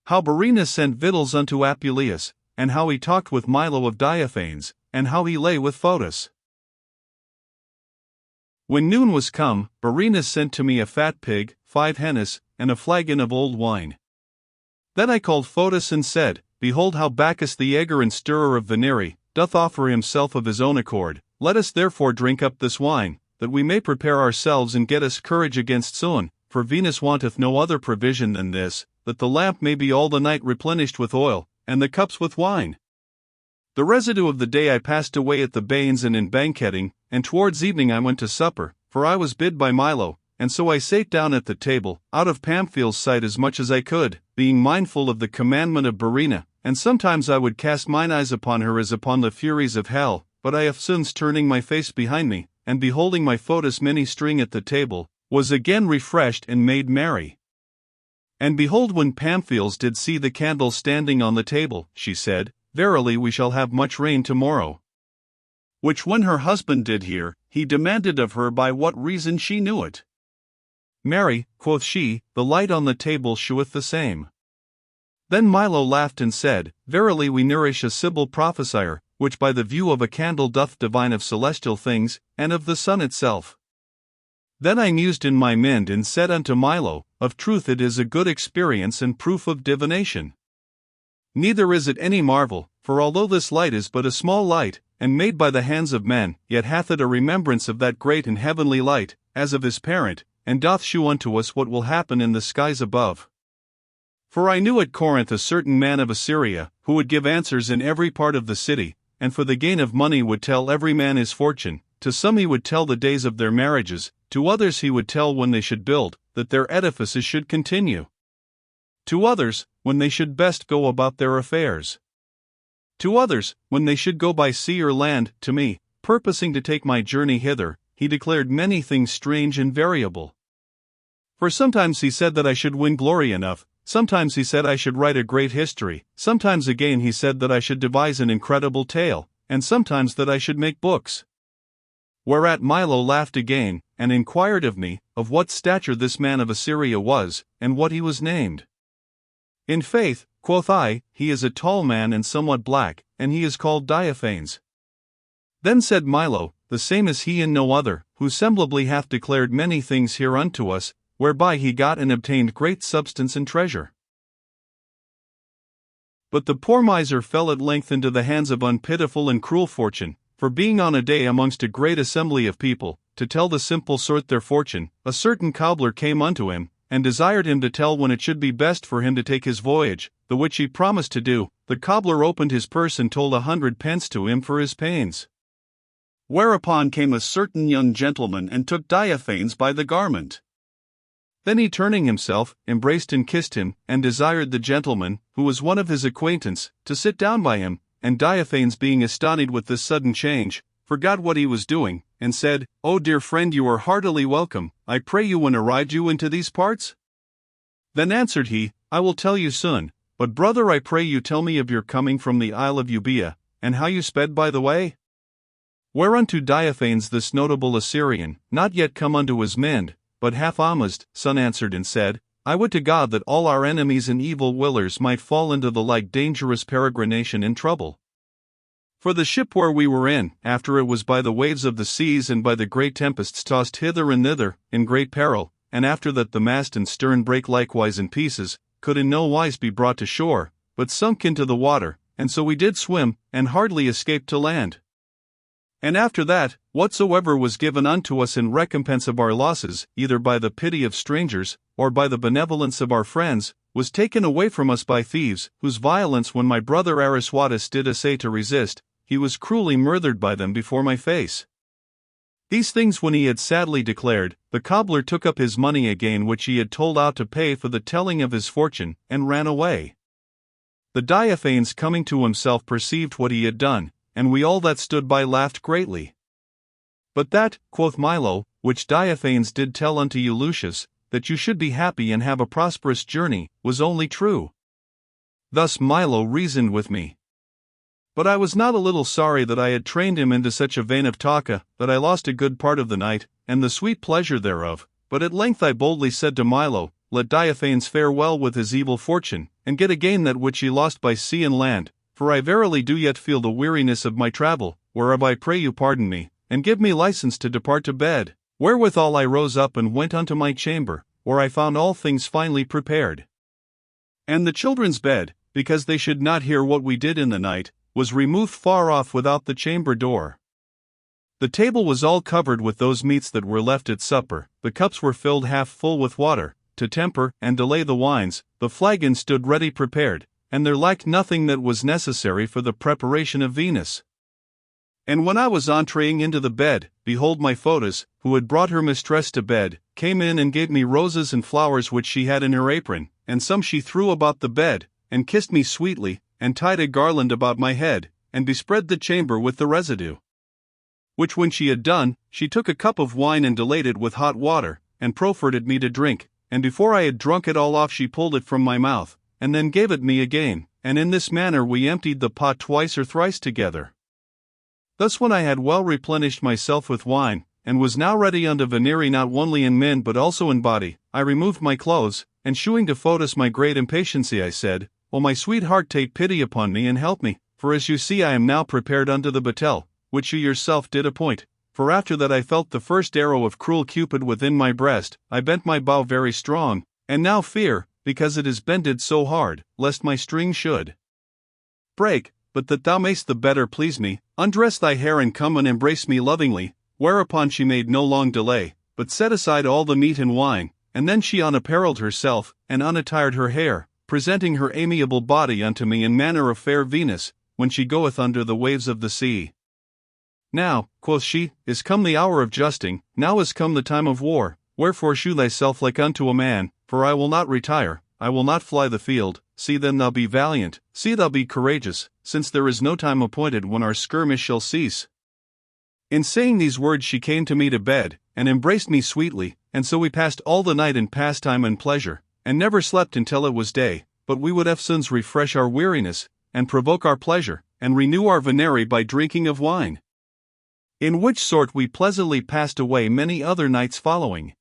How Verena sent victuals unto Apuleius, and how he talked with Milo of Diaphanes, and how he lay with Photis. When noon was come, Verena sent to me a fat pig, 5 hennes, and a flagon of old wine. Then I called Photis and said, Behold how Bacchus the egger and stirrer of Venere doth offer himself of his own accord. Let us therefore drink up this wine, that we may prepare ourselves and get us courage against Soon, for Venus wanteth no other provision than this, that the lamp may be all the night replenished with oil, and the cups with wine. The residue of the day I passed away at the bains and in banqueting, and towards evening I went to supper, for I was bid by Milo, and so I sate down at the table, out of Pamphil's sight as much as I could, being mindful of the commandment of Verena, and sometimes I would cast mine eyes upon her as upon the furies of hell, but I eftsoons turning my face behind me, and beholding my Photis ministering at the table, was again refreshed and made merry. And behold, when Pamphils did see the candle standing on the table, she said, Verily we shall have much rain tomorrow. Which when her husband did hear, he demanded of her by what reason she knew it. Marry, quoth she, the light on the table sheweth the same. Then Milo laughed and said, Verily we nourish a Sibyl prophesier, which by the view of a candle doth divine of celestial things, and of the sun itself. Then I mused in my mind and said unto Milo, Of truth it is a good experience and proof of divination. Neither is it any marvel, for although this light is but a small light, and made by the hands of men, yet hath it a remembrance of that great and heavenly light, as of his parent, and doth shew unto us what will happen in the skies above. For I knew at Corinth a certain man of Assyria, who would give answers in every part of the city, and for the gain of money would tell every man his fortune. To some he would tell the days of their marriages, to others he would tell when they should build, that their edifices should continue. To others, when they should best go about their affairs. To others, when they should go by sea or land. To me, purposing to take my journey hither, he declared many things strange and variable. For sometimes he said that I should win glory enough, sometimes he said I should write a great history, sometimes again he said that I should devise an incredible tale, and sometimes that I should make books. Whereat Milo laughed again, and inquired of me, of what stature this man of Assyria was, and what he was named. In faith, quoth I, he is a tall man and somewhat black, and he is called Diaphanes. Then said Milo, the same is he and no other, who semblably hath declared many things hereunto us, whereby he got and obtained great substance and treasure. But the poor miser fell at length into the hands of unpitiful and cruel fortune, for being on a day amongst a great assembly of people, to tell the simple sort their fortune, a certain cobbler came unto him, and desired him to tell when it should be best for him to take his voyage, the which he promised to do. The cobbler opened his purse and told 100 pence to him for his pains. Whereupon came a certain young gentleman and took Diaphanes by the garment. Then he turning himself, embraced and kissed him, and desired the gentleman, who was one of his acquaintance, to sit down by him, and Diaphanes being astonished with this sudden change, forgot what he was doing, and said, O dear friend, you are heartily welcome. I pray you, when arrived you into these parts? Then answered he, I will tell you soon, but brother, I pray you tell me of your coming from the isle of Euboea, and how you sped by the way. Whereunto Diaphanes this notable Assyrian, not yet come unto his mind, but half amazed, son answered and said, I would to God that all our enemies and evil willers might fall into the like dangerous peregrination and trouble. For the ship where we were in, after it was by the waves of the seas and by the great tempests tossed hither and thither, in great peril, and after that the mast and stern brake likewise in pieces, could in no wise be brought to shore, but sunk into the water, and so we did swim, and hardly escaped to land. And after that, whatsoever was given unto us in recompense of our losses, either by the pity of strangers, or by the benevolence of our friends, was taken away from us by thieves, whose violence when my brother Ariswatus did essay to resist, he was cruelly murdered by them before my face. These things when he had sadly declared, the cobbler took up his money again which he had told out to pay for the telling of his fortune, and ran away. The Diaphanes coming to himself perceived what he had done, and we all that stood by laughed greatly. But that, quoth Milo, which Diaphanes did tell unto you, Lucius, that you should be happy and have a prosperous journey, was only true. Thus Milo reasoned with me. But I was not a little sorry that I had trained him into such a vein of talka, that I lost a good part of the night, and the sweet pleasure thereof. But at length I boldly said to Milo, let Diophanes fare well with his evil fortune, and get again that which he lost by sea and land, for I verily do yet feel the weariness of my travel, whereof I pray you pardon me, and give me license to depart to bed. Wherewithal I rose up and went unto my chamber, where I found all things finely prepared. And the children's bed, because they should not hear what we did in the night, was removed far off without the chamber door. The table was all covered with those meats that were left at supper, the cups were filled half full with water, to temper and delay the wines, the flagons stood ready prepared, and there lacked nothing that was necessary for the preparation of Venus. And when I was entreing into the bed, behold my Photis, who had brought her mistress to bed, came in and gave me roses and flowers which she had in her apron, and some she threw about the bed, and kissed me sweetly, and tied a garland about my head, and bespread the chamber with the residue. Which when she had done, she took a cup of wine and delayed it with hot water, and proffered it me to drink, and before I had drunk it all off she pulled it from my mouth, and then gave it me again, and in this manner we emptied the pot twice or thrice together. Thus when I had well replenished myself with wine, and was now ready unto venery not only in men but also in body, I removed my clothes, and shewing to Photis my great impatiency I said, O my sweetheart, take pity upon me and help me, for as you see I am now prepared unto the battle, which you yourself did appoint. For after that I felt the first arrow of cruel Cupid within my breast, I bent my bow very strong, and now fear, because it is bended so hard, lest my string should break. But that thou mayst the better please me, undress thy hair and come and embrace me lovingly. Whereupon she made no long delay, but set aside all the meat and wine, and then she unapparelled herself, and unattired her hair, presenting her amiable body unto me in manner of fair Venus, when she goeth under the waves of the sea. Now, quoth she, is come the hour of justing, now is come the time of war, wherefore shew thyself like unto a man, for I will not retire, I will not fly the field. See then thou be valiant, see thou be courageous, since there is no time appointed when our skirmish shall cease. In saying these words she came to me to bed, and embraced me sweetly, and so we passed all the night in pastime and pleasure, and never slept until it was day, but we would eftsoons refresh our weariness, and provoke our pleasure, and renew our venery by drinking of wine. In which sort we pleasantly passed away many other nights following.